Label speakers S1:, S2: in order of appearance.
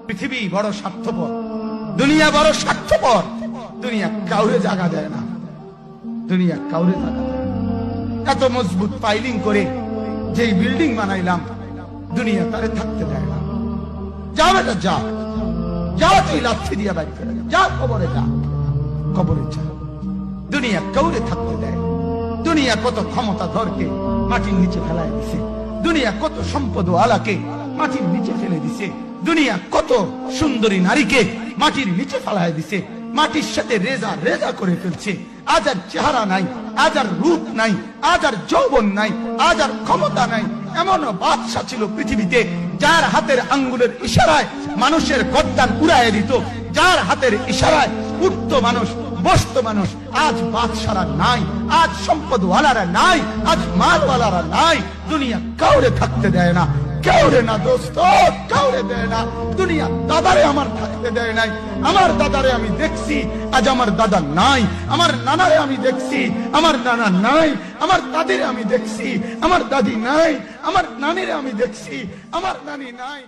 S1: পৃথিবী বড় স্বার্থপর, দুনিয়া বড় স্বার্থপর। দুনিয়া কাউরে জায়গা দেয় না, দুনিয়া কাউরে জায়গা দেয় না। এত মজবুত পাইলিং করে যেই বিল্ডিং বানাইলাম, দুনিয়া তারে থাকতে দেয় না। যা বেটা যা, যা তুই লাথি দিয়া বাইক করে যা, কবরে যা, কবরে যা। দুনিয়া কাউরে থাকতে দেয়। দুনিয়া কত ক্ষমতা ধরকে মাটির নিচে ফেলায় দিছে, দুনিয়া কত সম্পদ আলাকে মাটির নিচে ফেলে দিছে, দুনিয়া কত সুন্দরী নারীকে মাটির নিচে ফেলায় দিছে, মাটির সাথে রেজা রেজা করে ফেলছে। আজ আর চেহারা নাই, আজ আর রূপ নাই, আজ আর যৌবন নাই, আজ আর ক্ষমতা নাই। এমন বাদশা ছিল পৃথিবীতে যার হাতের আঙ্গুলের ইশারায় মানুষের গর্দান উড়াইয়া দিত, যার হাতের ইশারায় উঠত মানুষ, বসত মানুষ। আজ বাদশারা নাই, আজ সম্পদওয়ালারা নাই, আজ মালওয়ালারা নাই। দুনিয়া কাউরে থাকতে দেয় না, কাউরে না দোস্ত, কাউরে দেয় না। দুনিয়া দাদারে আমার থাকতে দেয় নাই। আমার দাদারে আমি দেখছি, আজ আমার দাদা নাই। আমার নানারে আমি দেখছি, আমার নানা নাই। আমার দাদিরে আমি দেখছি, আমার দাদি নাই। আমার নানিরে আমি দেখছি, আমার নানি নাই।